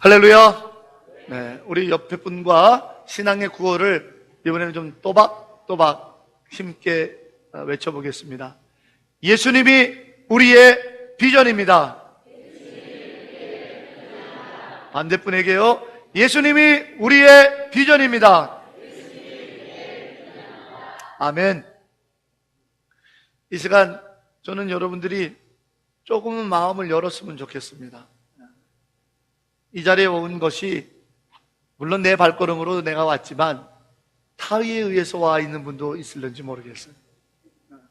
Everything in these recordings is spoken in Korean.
할렐루야. 네, 우리 옆에 분과 신앙의 구호를 이번에는 좀 또박또박 힘있게 외쳐보겠습니다. 예수님이 우리의 비전입니다. 반대분에게요. 예수님이 우리의 비전입니다. 아멘. 이 시간 저는 여러분들이 조금은 마음을 열었으면 좋겠습니다. 이 자리에 온 것이 물론 내 발걸음으로 내가 왔지만 타의에 의해서 와 있는 분도 있을는지 모르겠어요.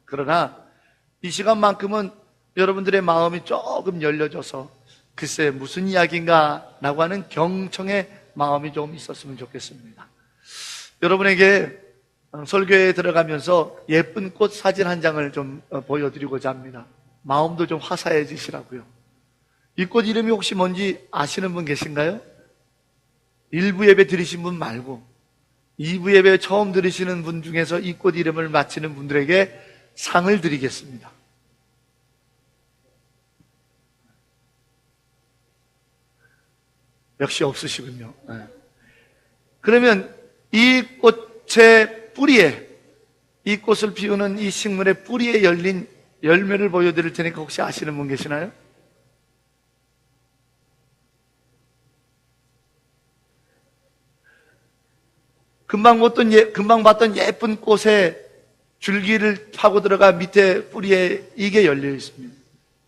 그러나 이 시간만큼은 여러분들의 마음이 조금 열려져서 글쎄 무슨 이야기인가 라고 하는 경청의 마음이 좀 있었으면 좋겠습니다. 여러분에게 설교에 들어가면서 예쁜 꽃 사진 한 장을 좀 보여드리고자 합니다. 마음도 좀 화사해지시라고요. 이 꽃 이름이 혹시 뭔지 아시는 분 계신가요? 1부 예배 들으신 분 말고 2부 예배 처음 들으시는 분 중에서 이 꽃 이름을 맞히는 분들에게 상을 드리겠습니다. 역시 없으시군요. 그러면 이 꽃의 뿌리에, 이 꽃을 피우는 이 식물의 뿌리에 열린 열매를 보여드릴 테니까 혹시 아시는 분 계시나요? 금방 봤던 예쁜 꽃에 줄기를 파고 들어가 밑에 뿌리에 이게 열려 있습니다.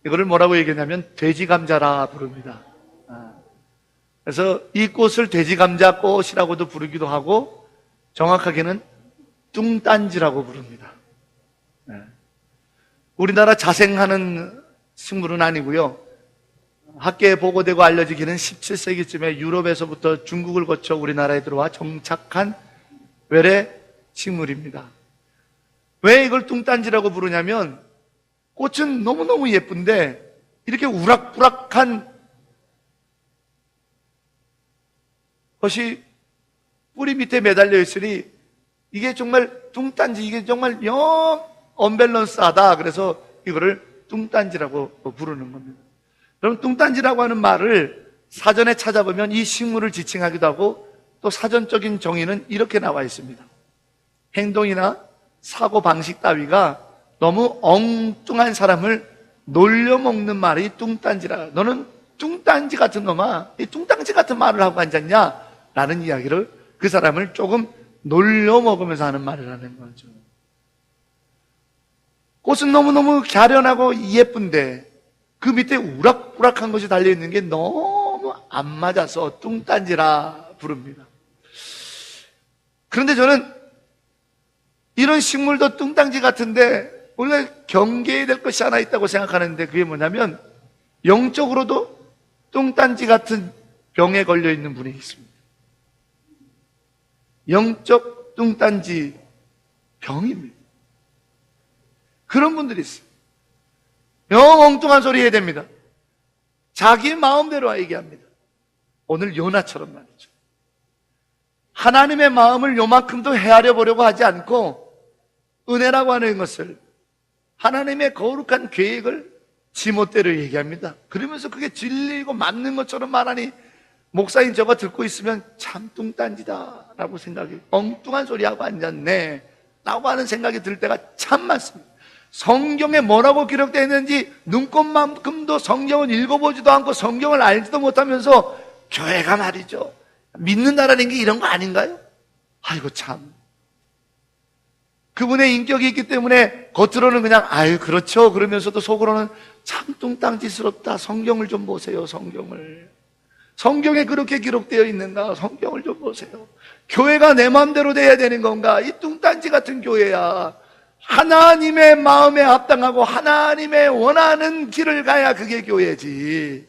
이거를 뭐라고 얘기하냐면 돼지감자라 부릅니다. 그래서 이 꽃을 돼지감자 꽃이라고도 부르기도 하고 정확하게는 뚱딴지라고 부릅니다. 우리나라 자생하는 식물은 아니고요. 학계에 보고되고 알려지기는 17세기쯤에 유럽에서부터 중국을 거쳐 우리나라에 들어와 정착한 외래 식물입니다. 왜 이걸 뚱딴지라고 부르냐면 꽃은 너무너무 예쁜데 이렇게 우락부락한 것이 뿌리 밑에 매달려 있으니 이게 정말 뚱딴지, 이게 정말 영 언밸런스하다. 그래서 이거를 뚱딴지라고 부르는 겁니다. 그럼 뚱딴지라고 하는 말을 사전에 찾아보면 이 식물을 지칭하기도 하고 또 사전적인 정의는 이렇게 나와 있습니다. 행동이나 사고 방식 따위가 너무 엉뚱한 사람을 놀려먹는 말이 뚱딴지라. 너는 뚱딴지 같은 놈아, 이 뚱딴지 같은 말을 하고 앉았냐? 라는 이야기를 그 사람을 조금 놀려먹으면서 하는 말이라는 거죠. 꽃은 너무너무 갸련하고 예쁜데 그 밑에 우락부락한 것이 달려있는 게 너무 안 맞아서 뚱딴지라 부릅니다. 그런데 저는 이런 식물도 뚱딴지 같은데 우리가 경계해야 될 것이 하나 있다고 생각하는데 그게 뭐냐면 영적으로도 뚱딴지 같은 병에 걸려있는 분이 있습니다. 영적 뚱딴지 병입니다. 그런 분들이 있어요. 영 엉뚱한 소리 해야 됩니다. 자기 마음대로 얘기합니다. 오늘 요나처럼 말이죠. 하나님의 마음을 요만큼도 헤아려 보려고 하지 않고 은혜라고 하는 것을 하나님의 거룩한 계획을 지멋대로 얘기합니다. 그러면서 그게 진리고 맞는 것처럼 말하니 목사님 저거 듣고 있으면 참 뚱딴지다 라고 생각이 엉뚱한 소리하고 앉았네 라고 하는 생각이 들 때가 참 많습니다. 성경에 뭐라고 기록되어 있는지 눈꽃만큼도 성경을 읽어보지도 않고 성경을 알지도 못하면서 교회가 말이죠 믿는다라는 게 이런 거 아닌가요? 아이고 참 그분의 인격이 있기 때문에 겉으로는 그냥 아유 그렇죠 그러면서도 속으로는 참 뚱땅지스럽다. 성경을 좀 보세요. 성경에 그렇게 기록되어 있는가? 성경을 좀 보세요. 교회가 내 마음대로 돼야 되는 건가? 이 뚱딴지 같은 교회야 하나님의 마음에 합당하고 하나님의 원하는 길을 가야 그게 교회지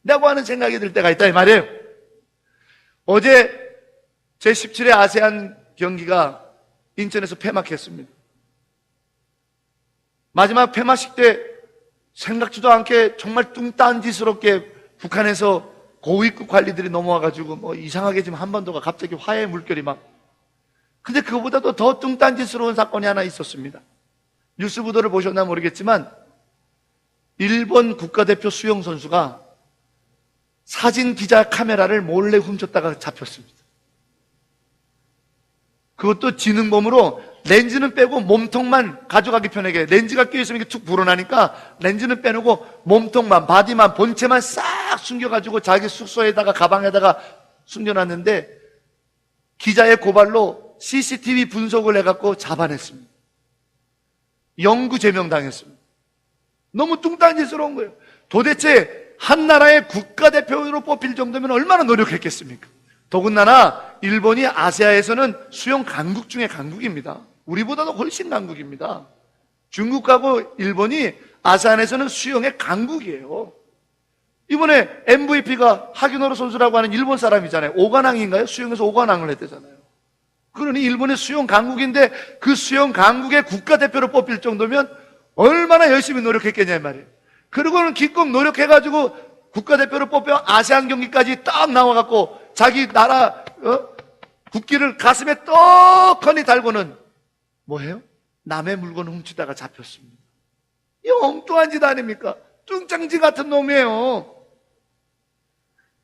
라고 하는 생각이 들 때가 있다 이 말이에요. 어제 제17회 아세안 경기가 인천에서 폐막했습니다. 마지막 폐막식 때 생각지도 않게 정말 뚱딴지스럽게 북한에서 고위급 관리들이 넘어와가지고 뭐 이상하게 지금 한반도가 갑자기 화해 물결이 막 근데 그거보다도 더 뚱딴지스러운 사건이 하나 있었습니다. 뉴스 보도를 보셨나 모르겠지만 일본 국가대표 수영 선수가 사진 기자 카메라를 몰래 훔쳤다가 잡혔습니다. 그것도 지능범으로 렌즈는 빼고 몸통만 가져가기 편하게, 렌즈가 껴있으면 이렇게 툭 불어나니까 렌즈는 빼놓고 몸통만, 바디만, 본체만 싹 숨겨가지고 자기 숙소에다가 가방에다가 숨겨놨는데 기자의 고발로 CCTV 분석을 해갖고 잡아냈습니다. 영구 제명당했습니다. 너무 뚱딴짓스러운 거예요. 도대체 한 나라의 국가대표로 뽑힐 정도면 얼마나 노력했겠습니까? 더군다나 일본이 아시아에서는 수영 강국 중에 강국입니다. 우리보다도 훨씬 강국입니다. 중국하고 일본이 아시안에서는 수영의 강국이에요. 이번에 MVP가 하기노로 선수라고 하는 일본 사람이잖아요. 오관왕인가요? 수영에서 오관왕을 했대잖아요. 그러니 일본의 수영 강국인데 그 수영 강국의 국가대표로 뽑힐 정도면 얼마나 열심히 노력했겠냐 이 말이에요. 그리고는 기껏 노력해가지고 국가대표로 뽑혀 아시안 경기까지 딱 나와갖고 자기 나라 국기를 가슴에 떡하니 달고는 뭐해요? 남의 물건을 훔치다가 잡혔습니다. 이 엉뚱한 짓 아닙니까? 뚱짱지 같은 놈이에요.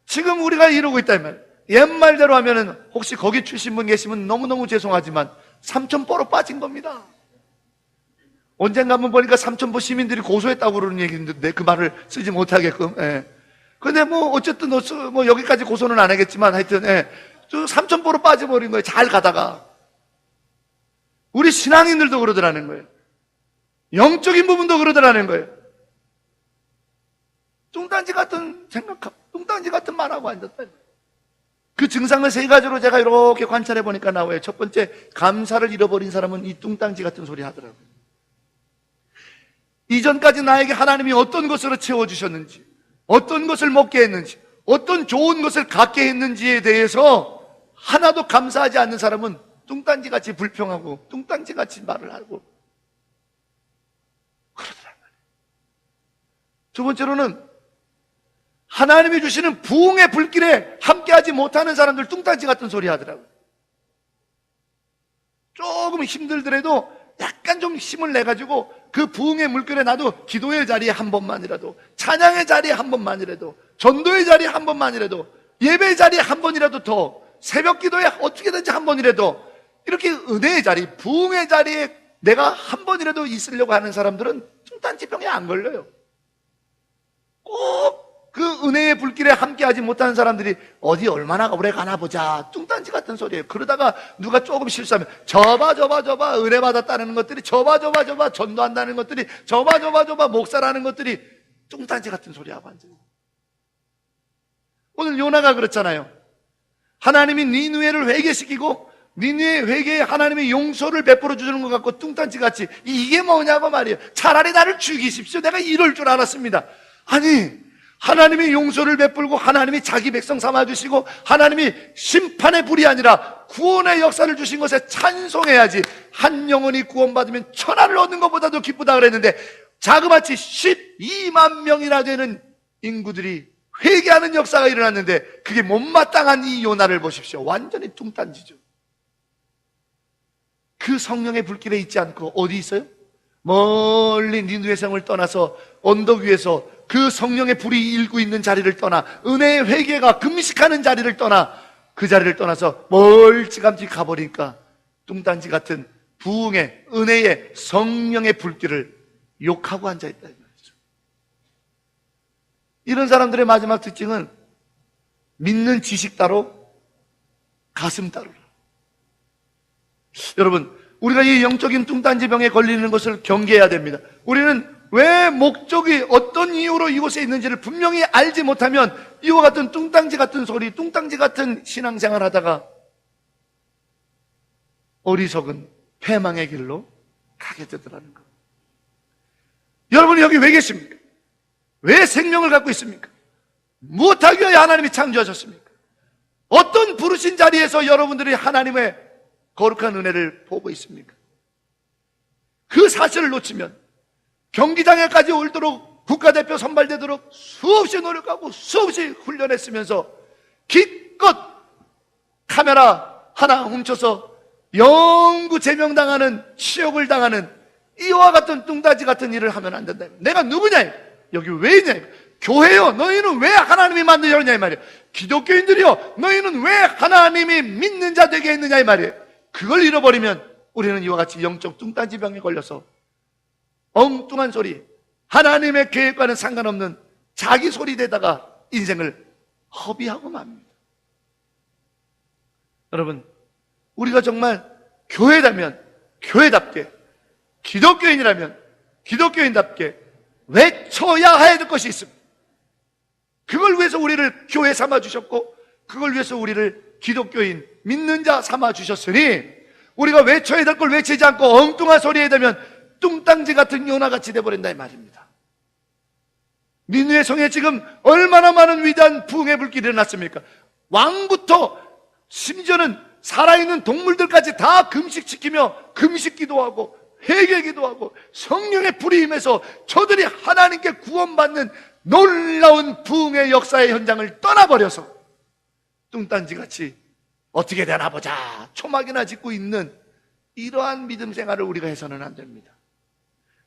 지금 우리가 이러고 있다 이 말이에요. 옛말대로 하면은 혹시 거기 출신 분 계시면 너무너무 죄송하지만 삼천포로 빠진 겁니다. 언젠가 한번 보니까 삼천포 시민들이 고소했다고 그러는 얘기인데 그 말을 쓰지 못하게끔. 예. 근데 뭐 어쨌든 뭐 여기까지 고소는 안 하겠지만 하여튼 저 삼천포로 빠져버린 거예요. 잘 가다가. 우리 신앙인들도 그러더라는 거예요. 영적인 부분도 그러더라는 거예요. 뚱딴지 같은 생각하고 뚱딴지 같은 말하고 앉았다. 그 증상을 세 가지로 제가 이렇게 관찰해 보니까 나와요. 첫 번째, 감사를 잃어버린 사람은 이 뚱딴지 같은 소리 하더라고요. 이전까지 나에게 하나님이 어떤 것으로 채워주셨는지, 어떤 것을 먹게 했는지, 어떤 좋은 것을 갖게 했는지에 대해서 하나도 감사하지 않는 사람은 뚱딴지같이 불평하고 뚱딴지같이 말을 하고 그러더란 말이에요. 두 번째로는 하나님이 주시는 부흥의 불길에 함께하지 못하는 사람들 뚱딴지 같은 소리 하더라고요. 조금 힘들더라도 약간 좀 힘을 내가지고 그 부흥의 물결에 나도 기도의 자리에 한 번만이라도, 찬양의 자리에 한 번만이라도, 전도의 자리에 한 번만이라도, 예배의 자리에 한 번이라도 더, 새벽 기도에 어떻게든지 한 번이라도, 이렇게 은혜의 자리, 부흥의 자리에 내가 한 번이라도 있으려고 하는 사람들은 뚱딴지병에 안 걸려요. 꼭 그 은혜의 불길에 함께하지 못하는 사람들이 어디 얼마나 오래 가나 보자, 뚱딴지 같은 소리예요. 그러다가 누가 조금 실수하면 저봐 은혜 받았다는 것들이, 저봐 전도한다는 것들이, 저봐 목사라는 것들이 뚱딴지 같은 소리하고 앉아요. 오늘 요나가 그렇잖아요. 하나님이 니느웨를 회개시키고 니느웨 회개에 하나님의 용서를 베풀어 주는 것 같고 뚱딴지같이 이게 뭐냐고 말이에요. 차라리 나를 죽이십시오. 내가 이럴 줄 알았습니다. 아니, 하나님이 용서를 베풀고 하나님이 자기 백성 삼아주시고 하나님이 심판의 불이 아니라 구원의 역사를 주신 것에 찬송해야지. 한 영혼이 구원받으면 천하를 얻는 것보다도 기쁘다 그랬는데 자그마치 12만 명이나 되는 인구들이 회개하는 역사가 일어났는데 그게 못마땅한 이 요나를 보십시오. 완전히 뚱딴지죠. 그 성령의 불길에 있지 않고 어디 있어요? 멀리 니느웨 성을 떠나서 언덕 위에서 그 성령의 불이 일고 있는 자리를 떠나, 은혜의 회개가 금식하는 자리를 떠나, 그 자리를 떠나서 멀찌감치 가버리니까 뚱딴지 같은 부흥의 은혜의 성령의 불길을 욕하고 앉아있다 이 말이죠. 이런 사람들의 마지막 특징은 믿는 지식 따로 가슴 따로. 여러분, 우리가 이 영적인 뚱딴지병에 걸리는 것을 경계해야 됩니다. 우리는 왜 목적이 어떤 이유로 이곳에 있는지를 분명히 알지 못하면 이와 같은 뚱딴지 같은 소리, 뚱딴지 같은 신앙생활 하다가 어리석은 패망의 길로 가게 되더라는 것. 여러분이 여기 왜 계십니까? 왜 생명을 갖고 있습니까? 무엇하기 위해 하나님이 창조하셨습니까? 어떤 부르신 자리에서 여러분들이 하나님의 거룩한 은혜를 보고 있습니까? 그 사실을 놓치면 경기장에까지 올도록 국가대표 선발되도록 수없이 노력하고 수없이 훈련했으면서 기껏 카메라 하나 훔쳐서 영구 제명당하는, 치욕을 당하는 이와 같은 뚱따지 같은 일을 하면 안 된다. 내가 누구냐? 여기 왜 있냐? 교회요, 너희는 왜 하나님이 만드셨냐 이 말이에요. 기독교인들이요, 너희는 왜 하나님이 믿는 자 되게 했느냐 이 말이에요. 그걸 잃어버리면 우리는 이와 같이 영적 뚱딴지병에 걸려서 엉뚱한 소리, 하나님의 계획과는 상관없는 자기 소리대다가 인생을 허비하고 맙니다. 여러분, 우리가 정말 교회라면 교회답게, 기독교인이라면 기독교인답게 외쳐야 할 것이 있습니다. 그걸 위해서 우리를 교회 삼아주셨고, 그걸 위해서 우리를 기독교인, 믿는 자 삼아주셨으니, 우리가 외쳐야 될 걸 외치지 않고 엉뚱한 소리에 되면 뚱땅지 같은 요나같이 돼버린다 이 말입니다. 니느웨 성에 지금 얼마나 많은 위대한 부흥의 불길이 일어났습니까? 왕부터 심지어는 살아있는 동물들까지 다 금식시키며 금식 기도하고 회개 기도하고 성령의 불이 임해서 저들이 하나님께 구원받는 놀라운 부흥의 역사의 현장을 떠나버려서 뚱딴지같이 어떻게 되나 보자 초막이나 짓고 있는 이러한 믿음 생활을 우리가 해서는 안 됩니다.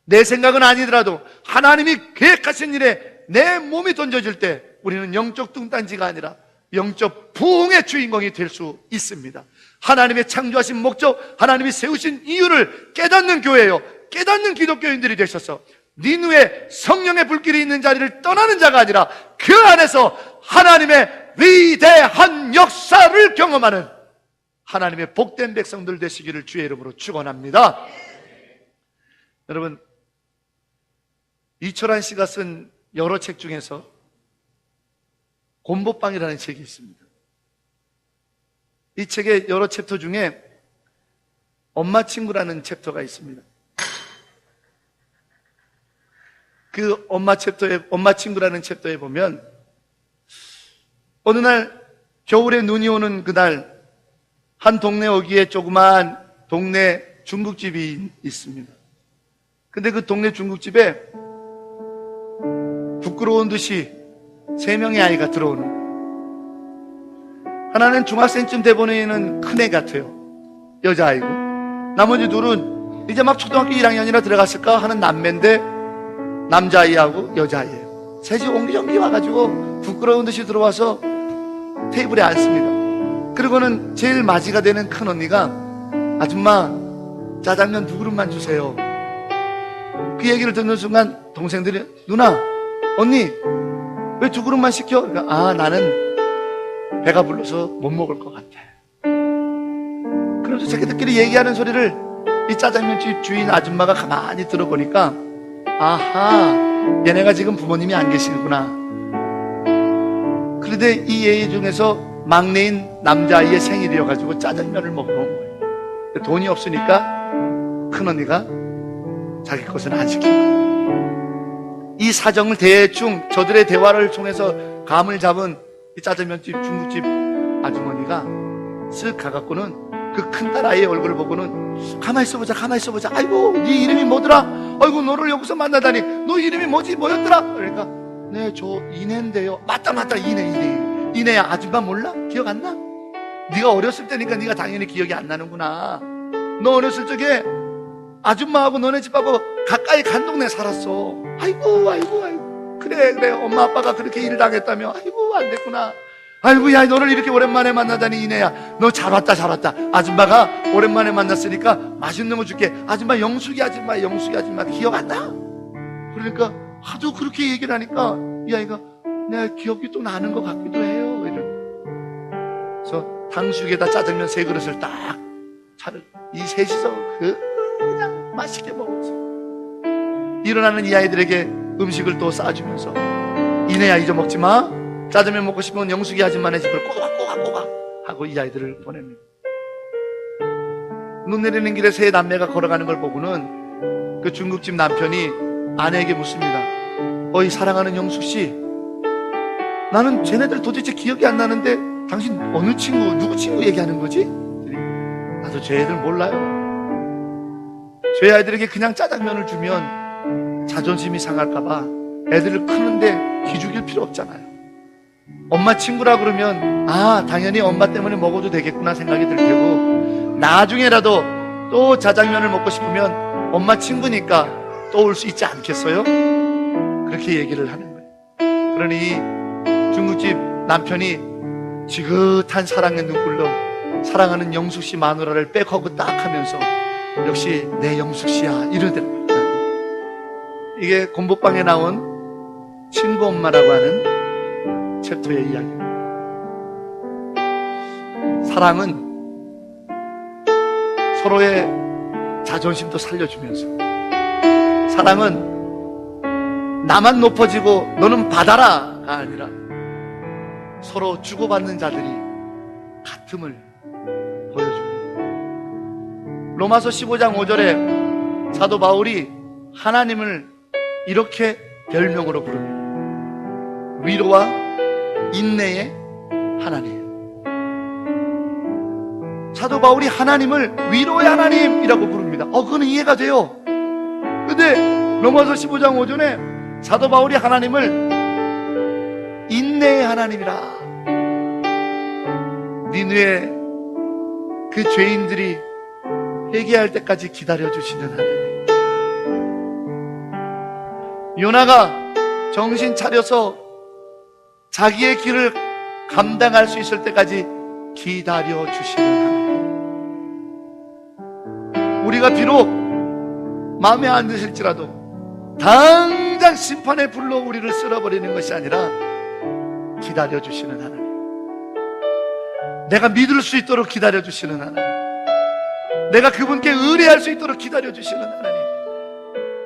내 생각은 아니더라도 하나님이 계획하신 일에 내 몸이 던져질 때 우리는 영적 뚱딴지가 아니라 영적 부흥의 주인공이 될 수 있습니다. 하나님의 창조하신 목적, 하나님이 세우신 이유를 깨닫는 교회요, 깨닫는 기독교인들이 되셔서 니느웨 성령의 불길이 있는 자리를 떠나는 자가 아니라 그 안에서 하나님의 위대한 역사를 경험하는 하나님의 복된 백성들 되시기를 주의 이름으로 축원합니다. 여러분, 이철환 씨가 쓴 여러 책 중에서 곰보빵이라는 책이 있습니다. 이 책의 여러 챕터 중에 엄마 친구라는 챕터가 있습니다. 그 엄마 친구라는 챕터에 보면 어느 날 겨울에 눈이 오는 그날 한 동네 어귀에 조그만 동네 중국집이 있습니다. 근데 그 동네 중국집에 부끄러운 듯이 3명의 아이가 들어오는, 하나는 중학생쯤 돼 보이는 큰애 같아요, 여자아이고, 나머지 둘은 이제 막 초등학교 1학년이나 들어갔을까 하는 남매인데 남자아이하고 여자아이예요. 셋이 옹기종기 와가지고 부끄러운 듯이 들어와서 테이블에 앉습니다. 그리고는 제일 맞이가 되는 큰언니가 아줌마 짜장면 2그릇만 주세요. 그 얘기를 듣는 순간 동생들이 누나, 언니 왜 2그릇만 시켜? 그러니까, 아, 나는 배가 불러서 못 먹을 것 같아. 그러면서 자기들끼리 얘기하는 소리를 이 짜장면집 주인 아줌마가 가만히 들어보니까, 아하, 얘네가 지금 부모님이 안 계시구나. 그런데 이 얘기 중에서 막내인 남자아이의 생일이어가지고 짜장면을 먹으러 온 거예요. 돈이 없으니까 큰언니가 자기 것은 안 시킨 거예요. 이 사정을 대충 저들의 대화를 통해서 감을 잡은 이 짜장면집 중국집 아주머니가 쓱 가갖고는 그 큰딸 아이의 얼굴을 보고는 가만히 있어보자, 가만히 있어보자. 아이고, 네 이름이 뭐더라? 아이고, 너를 여기서 만나다니. 너 이름이 뭐였더라? 그러니까 네, 저 이내인데요. 맞다, 이내야. 아줌마 몰라? 기억 안 나? 네가 어렸을 때니까 네가 당연히 기억이 안 나는구나. 너 어렸을 적에 아줌마하고 너네 집하고 가까이 간 동네 살았어. 아이고. 그래. 엄마 아빠가 그렇게 일 당했다며. 아이고, 안 됐구나. 아이고, 야, 너를 이렇게 오랜만에 만나다니, 이내야. 너 잘 왔다. 아줌마가 오랜만에 만났으니까 맛있는 거 줄게. 아줌마, 영숙이 아줌마 기억 안 나? 그러니까 하도 그렇게 얘기를 하니까 이 아이가 내가 기억이 또 나는 것 같기도 해요. 그래서 탕수육에다 짜장면 3그릇을 딱 차를 이 셋이서 그냥 맛있게 먹었어. 일어나는 이 아이들에게 음식을 또 싸주면서 이내야, 잊어먹지 마. 짜장면 먹고 싶으면 영숙이 아줌마네 집을 꼬박 하고 이 아이들을 보냅니다. 눈 내리는 길에 3 남매가 걸어가는 걸 보고는 그 중국집 남편이 아내에게 묻습니다. 어이, 사랑하는 영숙씨, 나는 쟤네들 도대체 기억이 안 나는데 당신 어느 친구, 누구 친구 얘기하는 거지? 나도 쟤 애들 몰라요. 쟤 아이들에게 그냥 짜장면을 주면 자존심이 상할까봐 애들을 크는데 기죽일 필요 없잖아요. 엄마 친구라 그러면 아, 당연히 엄마 때문에 먹어도 되겠구나 생각이 들 테고, 나중에라도 또 짜장면을 먹고 싶으면 엄마 친구니까 또 올 수 있지 않겠어요? 그렇게 얘기를 하는 거예요. 그러니 중국집 남편이 지긋한 사랑의 눈물로 사랑하는 영숙씨 마누라를 백허그 딱 하면서 역시 내 영숙씨야 이러더라고요. 이게 공부방에 나온 친구 엄마라고 하는 챕터의 이야기입니다. 사랑은 서로의 자존심도 살려주면서, 사랑은 나만 높아지고 너는 받아라가 아니라 서로 주고받는 자들이 같음을 보여줍니다. 로마서 15장 5절에 사도 바울이 하나님을 이렇게 별명으로 부릅니다. 위로와 인내의 하나님. 사도 바울이 하나님을 위로의 하나님이라고 부릅니다. 그거는 이해가 돼요. 근데 로마서 15장 5절에 사도 바울이 하나님을 인내의 하나님이라, 니느웨 그 죄인들이 회개할 때까지 기다려주시는 하나님. 요나가 정신 차려서 자기의 길을 감당할 수 있을 때까지 기다려주시는 하나님. 우리가 비록 마음에 안 드실지라도 당장 심판의 불로 우리를 쓸어버리는 것이 아니라 기다려주시는 하나님. 내가 믿을 수 있도록 기다려주시는 하나님. 내가 그분께 의뢰할 수 있도록 기다려주시는 하나님.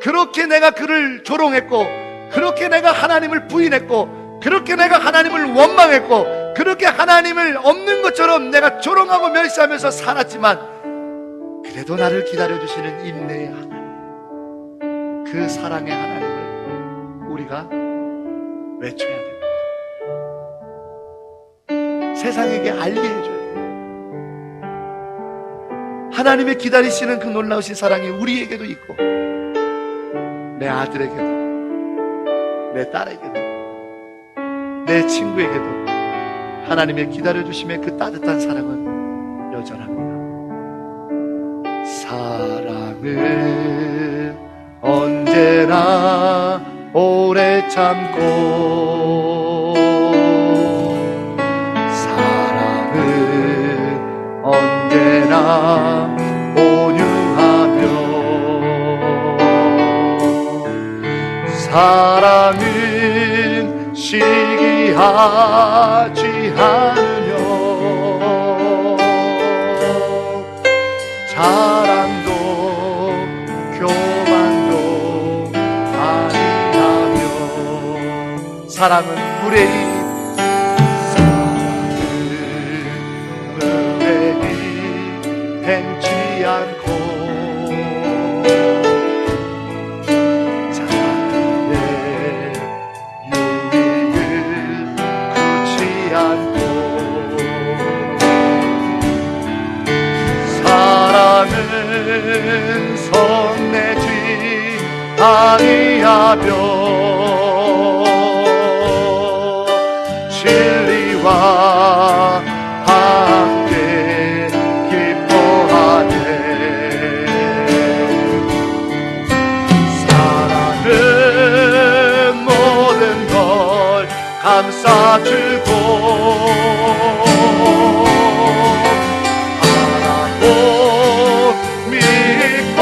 그렇게 내가 그를 조롱했고, 그렇게 내가 하나님을 부인했고, 그렇게 내가 하나님을 원망했고, 그렇게 하나님을 없는 것처럼 내가 조롱하고 멸시하면서 살았지만 그래도 나를 기다려주시는 인내의 하나님, 그 사랑의 하나님을 우리가 외쳐야 됩니다. 세상에게 알게 해줘야 돼요. 하나님의 기다리시는 그 놀라우신 사랑이 우리에게도 있고, 내 아들에게도, 내 딸에게도, 내 친구에게도 하나님의 기다려주심의 그 따뜻한 사랑은 여전합니다. 사랑은 언제나 오래 참고, 사랑은 언제나 온유하며, 사랑은 시기하지 않으며, 자랑도 교만도 아니하며, 사랑은 무례히, 사랑은 무례히 행치 않고, 자기의 유익을 굳이 않고, 사랑은 성내지 아니하며, 진리와 함께 기뻐하네. 사랑은 모든 걸 감싸주고, 믿고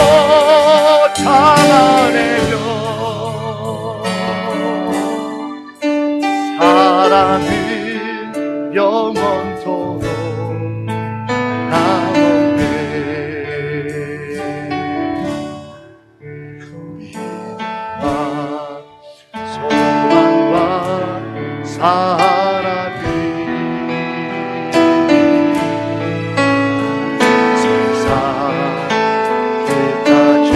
참아내며, 사랑은 영원토록 남았네. 믿음과 소망과 사랑이 세상 끝까지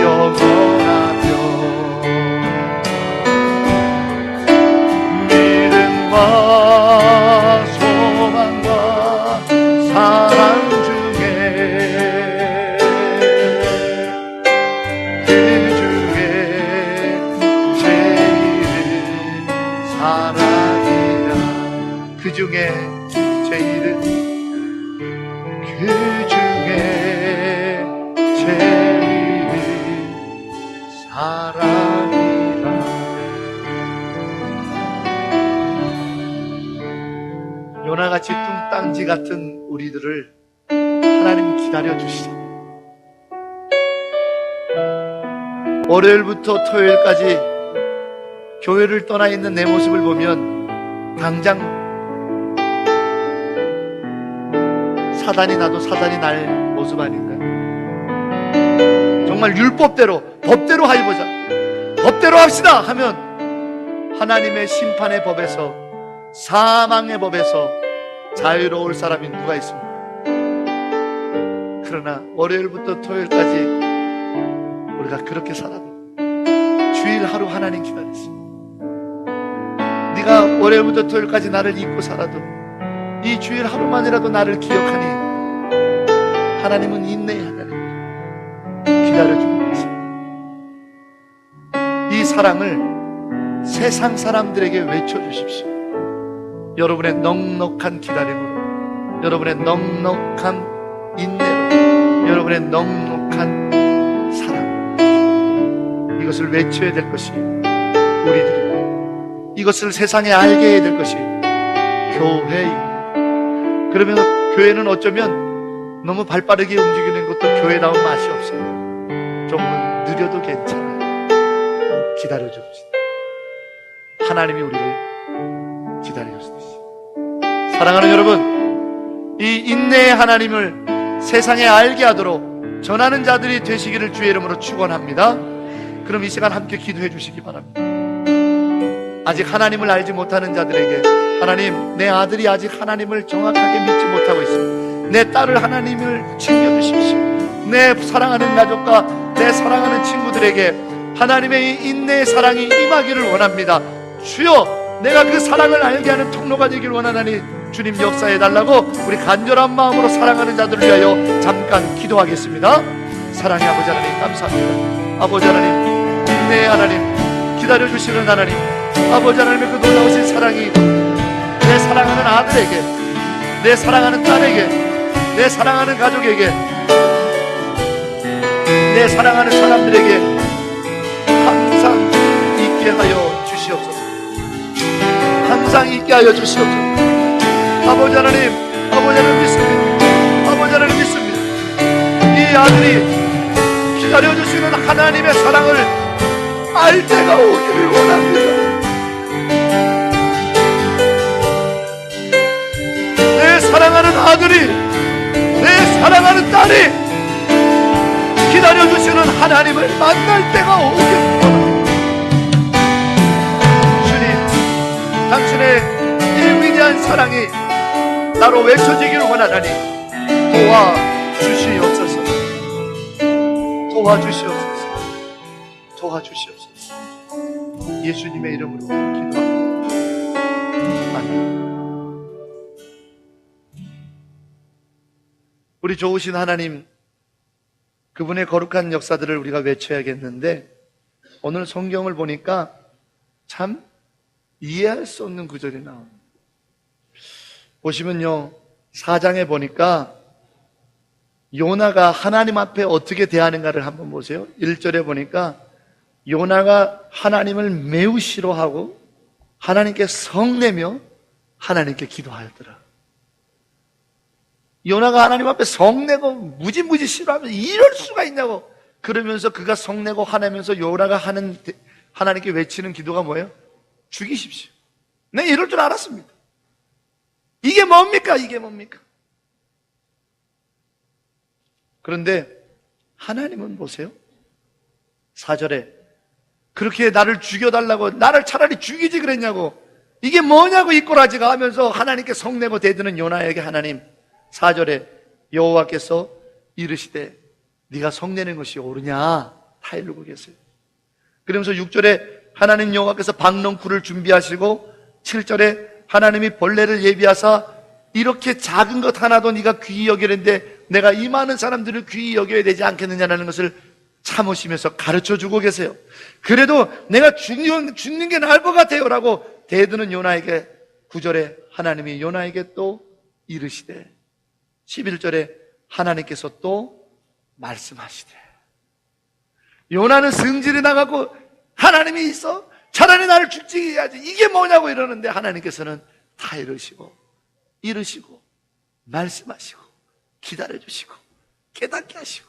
영원하며, 믿음과 소망과 사랑 중에 그 중에 제일은 사랑이라. 그 중에 제일은, 그 중에 제일은 사랑이라. 요나같이 뚱땅지 같은 우리들을 하나님 기다려주시죠. 월요일부터 토요일까지 교회를 떠나 있는 내 모습을 보면 당장 사단이 나도 사단이 날 모습 아닌가요? 정말 율법대로 법대로 해보자, 법대로 합시다 하면 하나님의 심판의 법에서, 사망의 법에서 자유로울 사람이 누가 있습니까? 그러나 월요일부터 토요일까지 우리가 그렇게 살아도 주일 하루 하나님 기다렸습니다. 네가 월요일부터 토요일까지 나를 잊고 살아도 이 주일 하루만이라도 나를 기억하니 하나님은 인내의 하나님, 기다려주고 계십니다. 이 사랑을 세상 사람들에게 외쳐주십시오. 여러분의 넉넉한 기다림으로, 여러분의 넉넉한 인내로, 여러분의 넉넉한 사랑, 이것을 외쳐야 될 것이 우리들입니다. 이것을 세상에 알게 해야 될 것이 교회입니다. 그러면 교회는 어쩌면 너무 발빠르게 움직이는 것도 교회다운 맛이 없어요. 조금은 느려도 괜찮아요. 기다려줍시다. 하나님이 우리를 기다려주시다. 사랑하는 여러분, 이 인내의 하나님을 세상에 알게 하도록 전하는 자들이 되시기를 주의 이름으로 축원합니다. 그럼 이 시간 함께 기도해 주시기 바랍니다. 아직 하나님을 알지 못하는 자들에게, 하나님, 내 아들이 아직 하나님을 정확하게 믿지 못하고 있습니다. 내 딸을 하나님을 챙겨주십시오. 내 사랑하는 가족과 내 사랑하는 친구들에게 하나님의 이 인내의 사랑이 임하기를 원합니다. 주여, 내가 그 사랑을 알게 하는 통로가 되기를 원하나니 주님 역사해달라고 우리 간절한 마음으로 사랑하는 자들을 위하여 잠깐 기도하겠습니다. 사랑의 아버지 하나님 감사합니다. 아버지 하나님, 인내의 하나님, 기다려주시는 하나님, 아버지 하나님의 그 놀라우신 사랑이 내 사랑하는 아들에게, 내 사랑하는 딸에게, 내 사랑하는 가족에게, 내 사랑하는 사람들에게 항상 있게 하여 주시옵소서. 항상 있게 하여 주시옵소서. 아버지 하나님, 아버지 하나님 믿습니다. 아버지 하나님 믿습니다. 이 아들이 기다려주시는 하나님의 사랑을 알 때가 오기를 원합니다. 내 사랑하는 아들이, 내 사랑하는 딸이 기다려주시는 하나님을 만날 때가 오기를 원합니다. 주님, 당신의 이 위대한 사랑이 나로 외쳐지기를 원하나니 도와주시옵소서. 도와주시옵소서. 도와주시옵소서. 예수님의 이름으로 기도합니다. 아멘. 우리 좋으신 하나님, 그분의 거룩한 역사들을 우리가 외쳐야겠는데, 오늘 성경을 보니까 참 이해할 수 없는 구절이 나옵니다. 보시면요, 4장에 보니까 요나가 하나님 앞에 어떻게 대하는가를 한번 보세요. 1절에 보니까 요나가 하나님을 매우 싫어하고 하나님께 성내며 하나님께 기도하였더라. 요나가 하나님 앞에 성내고 무지무지 싫어하면서 이럴 수가 있냐고 그러면서 그가 성내고 화내면서 요나가 하는 하나님께 외치는 기도가 뭐예요? 죽이십시오. 네, 이럴 줄 알았습니다. 이게 뭡니까? 이게 뭡니까? 그런데 하나님은 보세요. 4절에 그렇게 나를 죽여달라고, 나를 차라리 죽이지 그랬냐고, 이게 뭐냐고 이 꼬라지가 하면서 하나님께 성내고 대드는 요나에게 하나님 4절에 여호와께서 이르시되 네가 성내는 것이 옳으냐 다 이르고 계세요. 그러면서 6절에 하나님 여호와께서 박넝쿨을 준비하시고 7절에 하나님이 벌레를 예비하사 이렇게 작은 것 하나도 네가 귀히 여기는데 내가 이 많은 사람들을 귀히 여겨야 되지 않겠느냐라는 것을 참으시면서 가르쳐주고 계세요. 그래도 내가 죽는 게 나을 것 같아요 라고 대드는 요나에게 9절에 하나님이 요나에게 또 이르시되 11절에 하나님께서 또 말씀하시되, 요나는 승질이 나가고 하나님이 있어? 차라리 나를 죽지 해야지, 이게 뭐냐고 이러는데 하나님께서는 다 이러시고 이르시고 말씀하시고 기다려주시고 깨닫게 하시고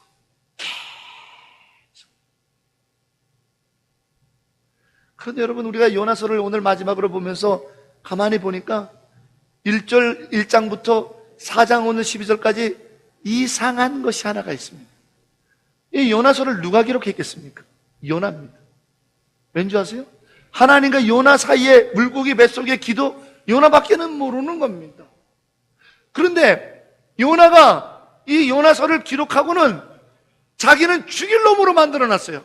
계속. 그런데 여러분, 우리가 요나서를 오늘 마지막으로 보면서 가만히 보니까 1장부터 4장 오늘 12절까지 이상한 것이 하나가 있습니다. 이 요나서를 누가 기록했겠습니까? 요나입니다. 왠지 아세요? 하나님과 요나 사이에 물고기 뱃속의 기도, 요나밖에는 모르는 겁니다. 그런데 요나가 이 요나서를 기록하고는 자기는 죽일 놈으로 만들어놨어요.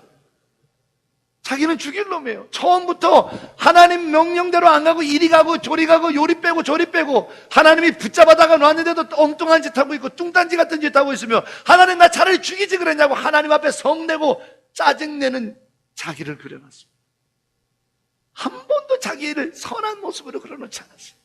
자기는 죽일 놈이에요. 처음부터 하나님 명령대로 안 가고 이리 가고 저리 가고 요리 빼고 저리 빼고, 하나님이 붙잡아다가 놨는데도 엉뚱한 짓 하고 있고 뚱딴지 같은 짓 하고 있으며, 하나님 나 차라리 죽이지 그랬냐고 하나님 앞에 성내고 짜증내는 자기를 그려놨습니다. 한 번도 자기를 선한 모습으로 그려놓지 않았어요.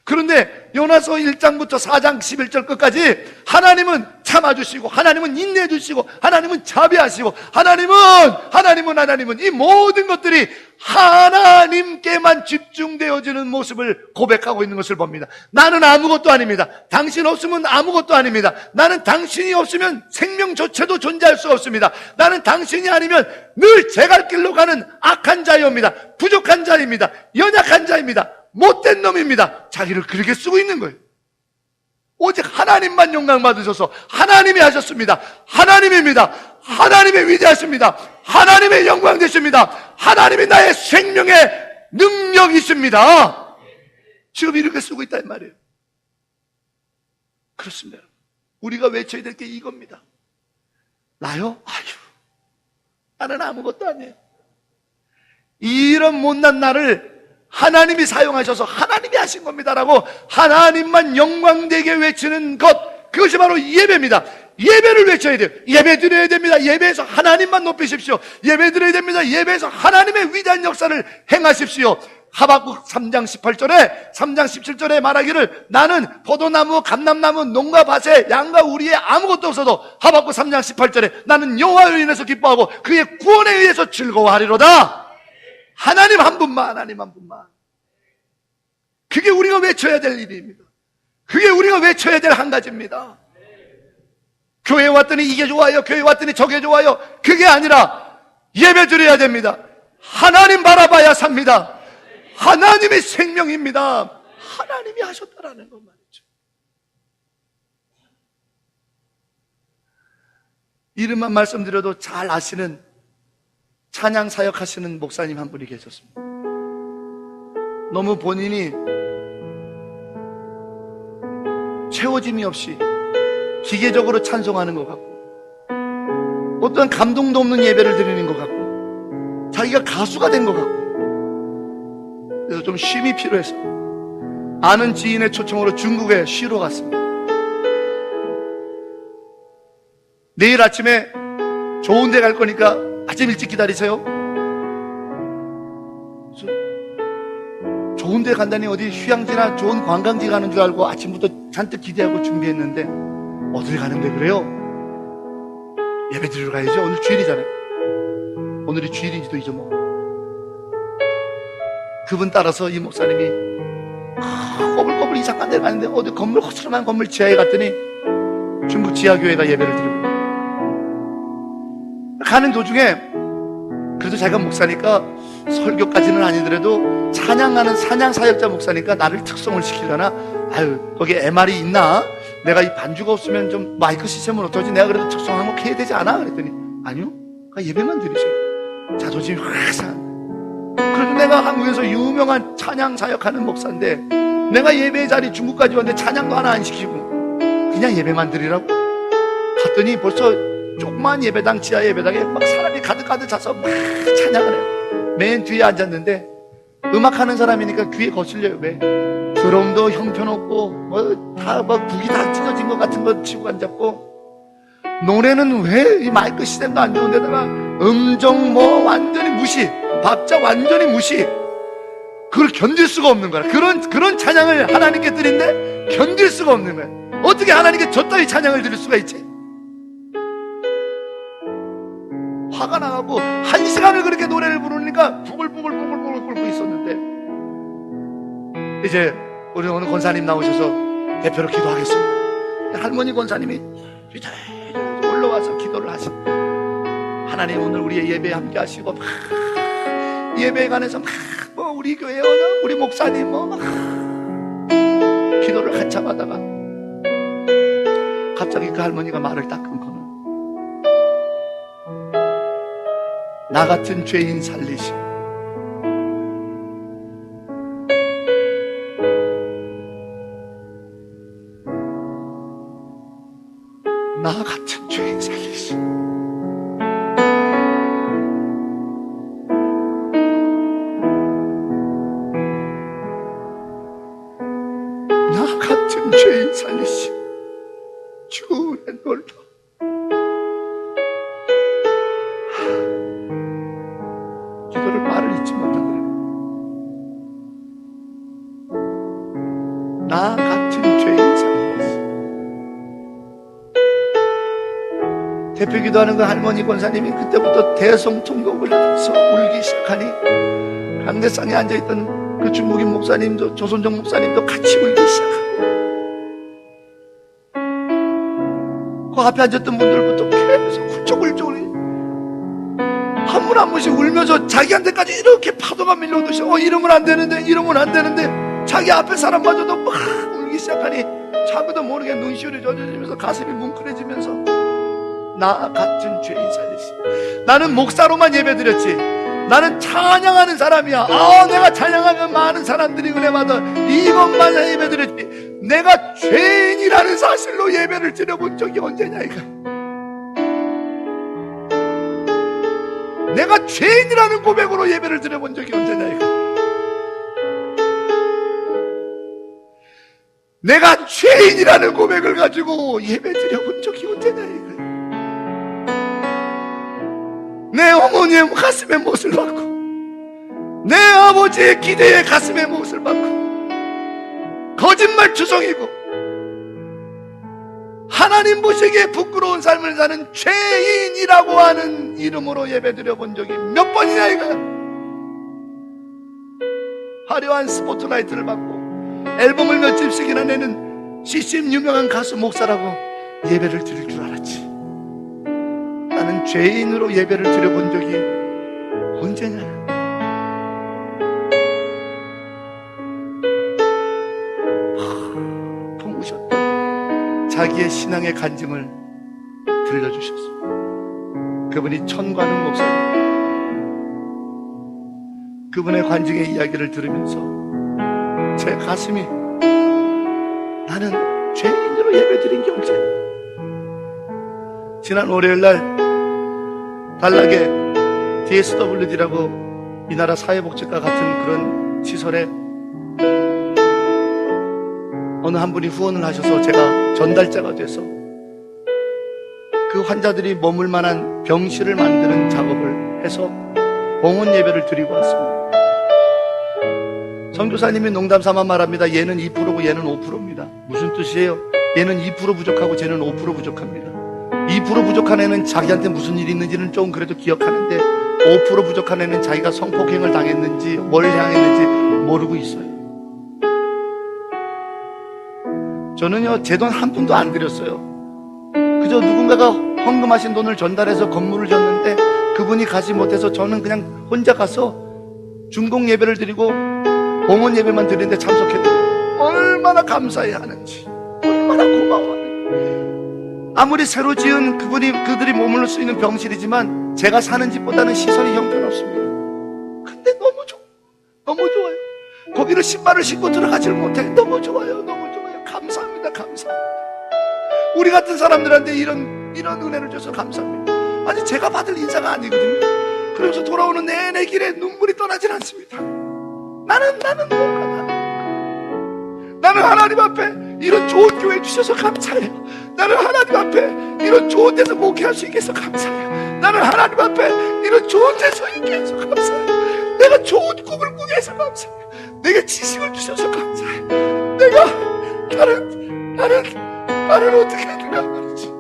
그런데 요나서 1장부터 4장 11절 끝까지 하나님은 참아주시고, 하나님은 인내해주시고, 하나님은 자비하시고, 하나님은 이 모든 것들이 하나님께만 집중되어지는 모습을 고백하고 있는 것을 봅니다. 나는 아무것도 아닙니다. 당신 없으면 아무것도 아닙니다. 나는 당신이 없으면 생명조차도 존재할 수 없습니다. 나는 당신이 아니면 늘 제 갈 길로 가는 악한 자입니다. 부족한 자입니다. 연약한 자입니다. 못된 놈입니다. 자기를 그렇게 쓰고 있는 거예요. 오직 하나님만 영광 받으셔서 하나님이 하셨습니다. 하나님입니다. 하나님의 위대하십니다. 하나님의 영광 되십니다. 하나님이 나의 생명의 능력이십니다. 지금 이렇게 쓰고 있다 이 말이에요. 그렇습니다. 우리가 외쳐야 될 게 이겁니다. 나요? 아유, 나는 아무것도 아니에요. 이런 못난 나를 하나님이 사용하셔서 하나님이 하신 겁니다라고 하나님만 영광되게 외치는 것, 그것이 바로 예배입니다. 예배를 외쳐야 돼요. 예배 드려야 됩니다. 예배에서 하나님만 높이십시오. 예배 드려야 됩니다. 예배에서 하나님의 위대한 역사를 행하십시오. 하박국 3장 18절에 3장 17절에 말하기를, 나는 포도나무, 감람나무, 농과 밭에 양과 우리에 아무것도 없어도 하박국 3장 18절에 나는 여호와로 인해서 기뻐하고 그의 구원에 의해서 즐거워하리로다. 하나님 한 분만, 하나님 한 분만. 그게 우리가 외쳐야 될 일입니다. 그게 우리가 외쳐야 될 한 가지입니다. 교회 왔더니 이게 좋아요, 교회 왔더니 저게 좋아요, 그게 아니라 예배 드려야 됩니다. 하나님 바라봐야 삽니다. 하나님의 생명입니다. 하나님이 하셨다라는 것 말이죠. 이름만 말씀드려도 잘 아시는 찬양 사역하시는 목사님 한 분이 계셨습니다. 너무 본인이 채워짐이 없이 기계적으로 찬송하는 것 같고, 어떤 감동도 없는 예배를 드리는 것 같고, 자기가 가수가 된 것 같고, 그래서 좀 쉼이 필요해서 아는 지인의 초청으로 중국에 쉬러 갔습니다. 내일 아침에 좋은 데 갈 거니까 아침 일찍 기다리세요. 좋은 데 간다니 어디 휴양지나 좋은 관광지 가는 줄 알고 아침부터 잔뜩 기대하고 준비했는데, 어딜 가는데 그래요? 예배 드리러 가야죠. 오늘 주일이잖아요. 오늘이 주일인지도 잊어먹어. 그분 따라서 이 목사님이 꼬불꼬불 이상한 데 가는데, 어디 건물, 허술한 건물 지하에 갔더니 중국 지하교회가 예배를 드리고, 가는 도중에 그래도 자기가 목사니까 설교까지는 아니더라도 찬양하는 찬양 사역자 목사니까 나를 특송을 시키려나, 아유 거기 MR이 있나? 내가 이 반주가 없으면 좀 마이크 시스템은 어떠지? 내가 그래도 특송 한번 해야 되지 않아? 그랬더니 아니요, 예배만 드리세요. 자존심이 확 상. 그래도 내가 한국에서 유명한 찬양 사역하는 목사인데, 내가 예배 자리 중국까지 왔는데 찬양도 하나 안 시키고 그냥 예배만 드리라고? 갔더니 벌써 조그만 예배당, 지하 예배당에 막 사람이 가득 차서 막 찬양을 해요. 맨 뒤에 앉았는데 음악하는 사람이니까 귀에 거슬려요. 왜? 드럼도 형편없고 다 북이 다 찢어진 것 같은 거 치고 앉았고, 노래는 왜 이 마이크 시스템도 안 좋은 데다가 음정 완전히 무시, 박자 완전히 무시. 그걸 견딜 수가 없는 거야. 그런 찬양을 하나님께 드린데 견딜 수가 없는 거야. 어떻게 하나님께 저 따위 찬양을 드릴 수가 있지? 화가 나가고 1시간을 그렇게 노래를 부르니까 부글부글 끓고 있었는데, 이제 우리 오늘 권사님 나오셔서 대표로 기도하겠습니다. 할머니 권사님이 올라와서 기도를 하십니다. 하나님 오늘 우리의 예배에 함께 하시고 막 예배에 관해서 막 뭐 우리 교회 우리 목사님 뭐 막 기도를 한참 하다가 갑자기 그 할머니가 말을 딱 끊고는 나 같은 죄인 살리심, 나 같은 죄인 살리심, 나 같은 죄인 살리심, 주의 놀라. 기도를 말을 잊지 못하더라고요. 나 같은 죄인 살리심. 대표 기도하는 그 할머니 권사님이 그때부터 대성통곡을 하면서 울기 시작하니 강대상에 앉아있던 그 중국인 목사님도 조선정 목사님도 같이 울기 시작하고 그 앞에 앉았던 분들부터 계속 훌쩍훌쩍 한 분 한 분씩 울면서 자기한테까지 이렇게 파도가 밀려오듯이 이러면 안 되는데 이러면 안 되는데 자기 앞에 사람마저도 막 울기 시작하니 자기도 모르게 눈시울이 젖어지면서 가슴이 뭉클해지면서 나 같은 죄인 살리시. 나는 목사로만 예배드렸지 나는 찬양하는 사람이야. 내가 찬양하면 많은 사람들이 은혜 받아 이것만 예배드렸지 내가 죄인이라는 사실로 예배를 드려본 적이 언제냐 이거. 내가 죄인이라는 고백으로 예배를 드려본 적이 언제냐 이거. 내가 죄인이라는 고백을 가지고 예배 드려본 적이 언제냐 이거. 내 어머니의 가슴에 못을 박고 내 아버지의 기대에 가슴에 못을 박고 거짓말 투성이고 하나님 보시기에 부끄러운 삶을 사는 죄인이라고 하는 이름으로 예배드려 본 적이 몇 번이냐 이거야. 화려한 스포트라이트를 받고 앨범을 몇 집씩이나 내는 CCM 유명한 가수 목사라고 예배를 드릴 줄 알았지. 나는 죄인으로 예배를 드려본 적이 언제냐. 품으셨던 자기의 신앙의 간증을 들려주셨습니다. 그분이 천관웅 목사님. 그분의 관증의 이야기를 들으면서 제 가슴이 나는 죄인으로 예배드린 게 언제냐. 지난 월요일날 달락의 DSWD라고 이 나라 사회복지과 같은 그런 시설에 어느 한 분이 후원을 하셔서 제가 전달자가 돼서 그 환자들이 머물 만한 병실을 만드는 작업을 해서 봉헌 예배를 드리고 왔습니다. 선교사님이 농담 삼아 말합니다. 얘는 2%고 얘는 5%입니다. 무슨 뜻이에요? 얘는 2% 부족하고 쟤는 5% 부족합니다. 2% 부족한 애는 자기한테 무슨 일이 있는지는 좀 그래도 기억하는데 5% 부족한 애는 자기가 성폭행을 당했는지 뭘 향했는지 모르고 있어요. 저는요 제 돈 한 푼도 안 드렸어요. 그저 누군가가 헌금하신 돈을 전달해서 건물을 졌는데 그분이 가지 못해서 저는 그냥 혼자 가서 중공 예배를 드리고 봉헌 예배만 드리는데 참석해드려요. 얼마나 감사해야 하는지, 얼마나 고마워하는지. 아무리 새로 지은 그들이 머물러 수 있는 병실이지만 제가 사는 집보다는 시설이 형편없습니다. 근데 너무 좋아요. 거기를 신발을 신고 들어가지를 못해. 너무 좋아요. 감사합니다. 우리 같은 사람들한테 이런 은혜를 줘서 감사합니다. 아니 제가 받을 인사가 아니거든요. 그러면서 돌아오는 내내 길에 눈물이 떠나질 않습니다. 나는 하나님 앞에 이런 좋은 교회 주셔서 감사해요. 나는 하나님 앞에 이런 좋은 데서 목회할 수 있게 해서 감사해요. 나는 하나님 앞에 이런 좋은 데서 있게 해서 감사해요. 내가 좋은 꿈을 꾸게 해서 감사해요. 내게 지식을 주셔서 감사해요. 나는 어떻게 해야 되냐 말이지.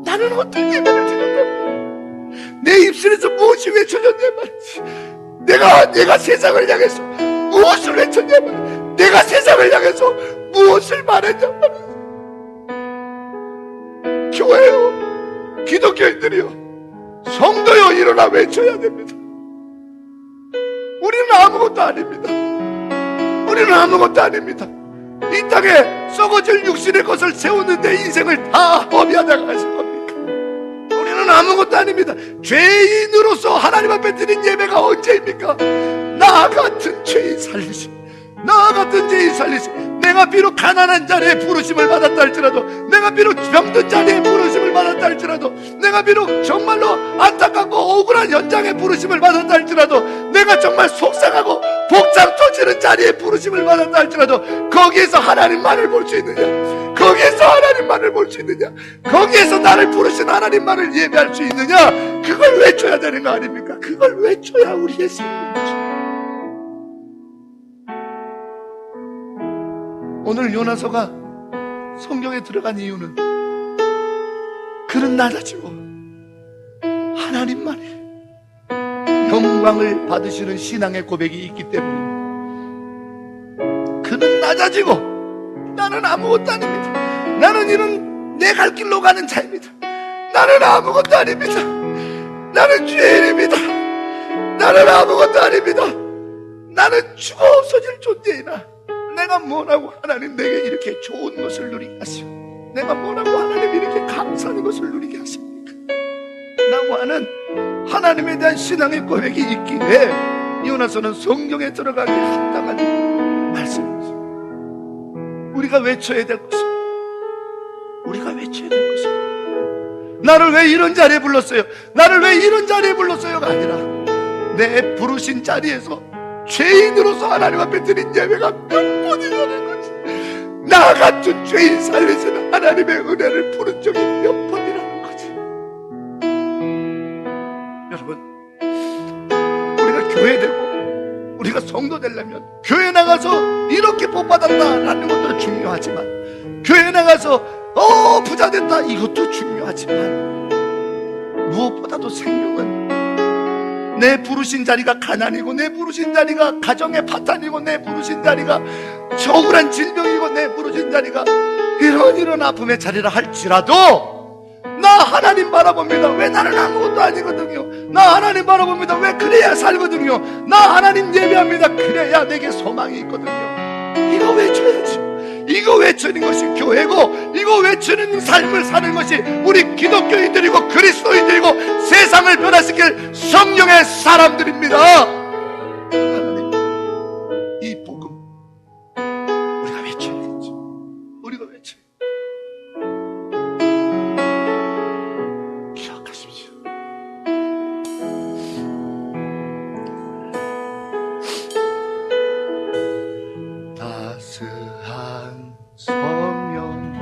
나는 어떻게 예배를 드렸다고. 내 입술에서 무엇이 외쳐졌냐 말이지. 내가 세상을 향해서 무엇을 외쳤냐 말이지. 내 내가 세상을 향해서 무엇을 말했냐 말이야. 교회요, 기독교인들이요, 성도요, 일어나 외쳐야 됩니다. 우리는 아무것도 아닙니다. 우리는 아무것도 아닙니다. 이 땅에 썩어질 육신의 것을 세우는데 인생을 다 허비하다가 하실 겁니까? 우리는 아무것도 아닙니다. 죄인으로서 하나님 앞에 드린 예배가 언제입니까? 나 같은 죄인 살리시, 나 같은 죄인 살리시. 내가 비록 가난한 자리에 부르심을 받았다 할지라도, 내가 비록 병든 자리에 부르심을 받았다 할지라도, 내가 비록 정말로 안타깝고 억울한 현장에 부르심을 받았다 할지라도, 내가 정말 속상하고 복장 터지는 자리에 부르심을 받았다 할지라도, 거기에서 하나님만을 볼 수 있느냐? 거기에서 하나님만을 볼 수 있느냐? 거기에서 나를 부르신 하나님만을 예배할 수 있느냐? 그걸 외쳐야 되는 거 아닙니까? 그걸 외쳐야 우리의 생명이죠. 오늘 요나서가 성경에 들어간 이유는 그는 낮아지고 하나님만이 영광을 받으시는 신앙의 고백이 있기 때문입니다. 그는 낮아지고, 나는 아무것도 아닙니다. 나는 이런 내 갈 길로 가는 자입니다. 나는 아무것도 아닙니다. 나는 죄인입니다. 나는 아무것도 아닙니다. 나는 죽어 없어질 존재이나 내가 뭐라고 하나님 내게 이렇게 좋은 것을 누리게 하시고, 내가 뭐라고 하나님 이렇게 감사하는 것을 누리게 하십니까? 라고 하는 하나님에 대한 신앙의 고백이 있기에 요나서는 성경에 들어가기 합당한 말씀입니다. 우리가 외쳐야 될 것은, 우리가 외쳐야 될 것은, 나를 왜 이런 자리에 불렀어요? 나를 왜 이런 자리에 불렀어요가 아니라, 내 부르신 자리에서 죄인으로서 하나님 앞에 드린 예배가 몇 번이라는 거지. 나 같은 죄인 살리시는 하나님의 은혜를 부른 적이 몇 번이라는 거지. 여러분, 우리가 교회되고 우리가 성도 되려면 교회 나가서 이렇게 복받았다라는 것도 중요하지만, 교회 나가서 부자 됐다 이것도 중요하지만, 무엇보다도 생명은 내 부르신 자리가 가난이고, 내 부르신 자리가 가정의 파탄이고, 내 부르신 자리가 억울한 질병이고, 내 부르신 자리가 이런 아픔의 자리라 할지라도 나 하나님 바라봅니다. 왜? 나는 아무것도 아니거든요. 나 하나님 바라봅니다. 왜? 그래야 살거든요. 나 하나님 예배합니다. 그래야 내게 소망이 있거든요. 이거 외쳐야지. 이거 외치는 것이 교회고, 이거 외치는 삶을 사는 것이 우리 기독교인들이고 그리스도인들이고 세상을 변화시킬 성령의 사람들입니다. 하나님, 이 복음 우리가 외쳐야죠. 우리가 외쳐야. 기억하십시오. 따스한 성령,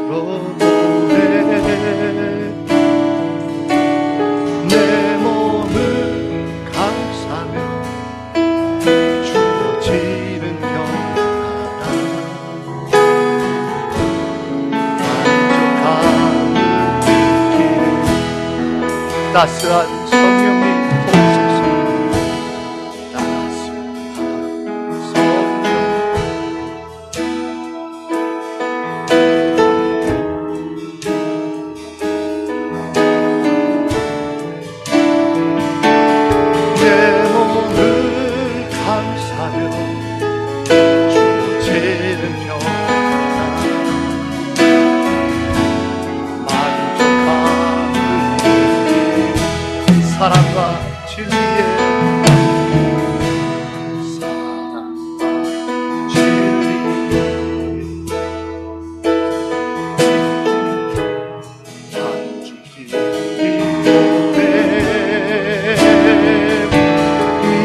마음으로 노래, 내 몸을 감싸며 주어지는 평안함, 만족함을 느끼는 따스한 성령이 오소서. 내 몸을 감싸며 주어지는 평안함, 만족함을 느끼는 사랑과 진리의, 사랑과 진리, 단축이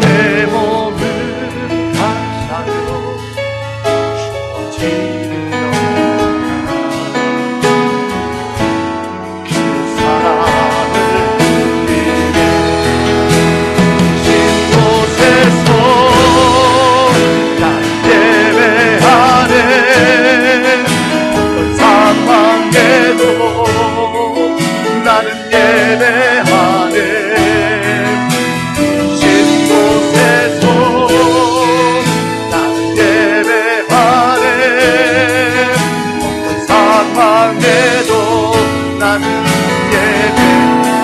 내 몸을 감싸며 주어지는 평안함, 그 사랑을 나는 예배하네.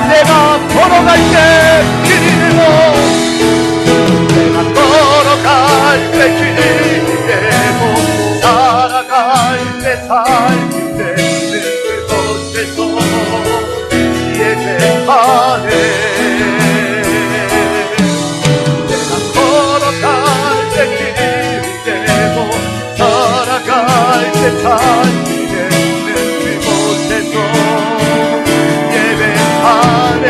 내가 걸어갈 때 길이 되고 내가 걸어갈 때 길이 되고 살아갈 때 삶이 되는 그곳에서 예배하네. 내가 걸어갈 때 길이 되고 살아갈 때 삶이 되는 그곳에서 예배하네.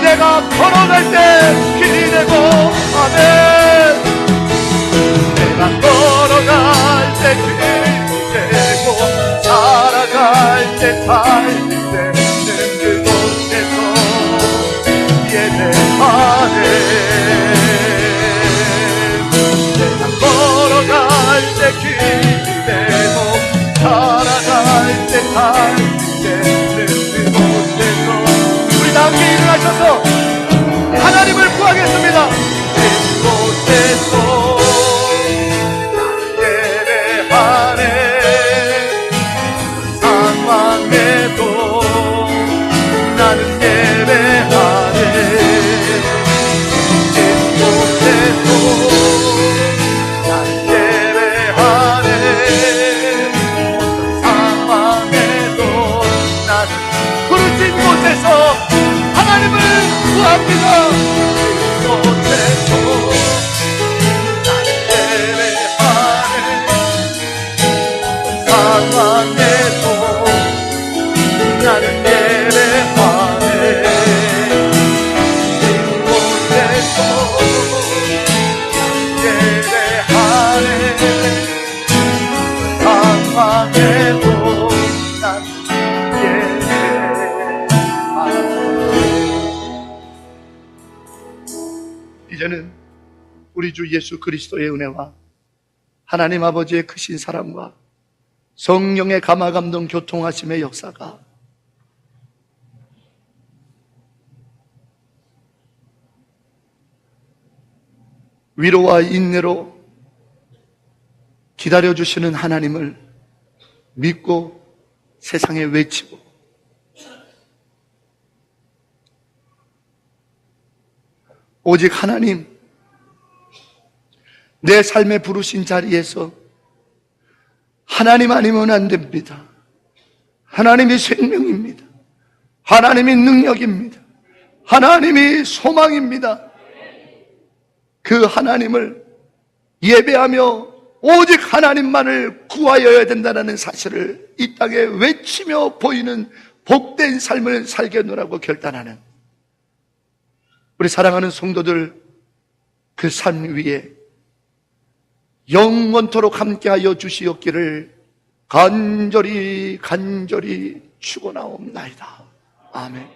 내가 걸어갈 때 길이 되고 아멘. 내가 걸어갈 때 길이 되고 살아갈 때 삶이 되는 그곳에서 예배하네. 내가 걸어갈 때 길이 되고 살아갈 때 삶이 되는 그곳에서 다 함께 일어나셔서 하나님을 구하겠습니다. 이곳에서 예배하네. 상황에도 나는 예배하네. 이곳에서 나는 예배하네. 상황에도 나는 부르신 곳에서 하나님을 구합니다. 이곳에서 나는 예배하네. 상황에도 나는 예배하네. 이곳에서 나는 예배하네. 상황에도 나는 예배하네. 이제는 우리 주 예수 그리스도의 은혜와 하나님 아버지의 크신 사랑과 성령의 감화감동 교통하심의 역사가 위로와 인내로 기다려주시는 하나님을 믿고 세상에 외치고 오직 하나님, 내 삶에 부르신 자리에서 하나님 아니면 안 됩니다. 하나님이 생명입니다. 하나님이 능력입니다. 하나님이 소망입니다. 그 하나님을 예배하며 오직 하나님만을 구하여야 된다는 사실을 이 땅에 외치며 보이는 복된 삶을 살겠노라고 결단하는 우리 사랑하는 성도들, 그 산 위에 영원토록 함께하여 주시옵기를 간절히 축원하옵나이다. 아멘.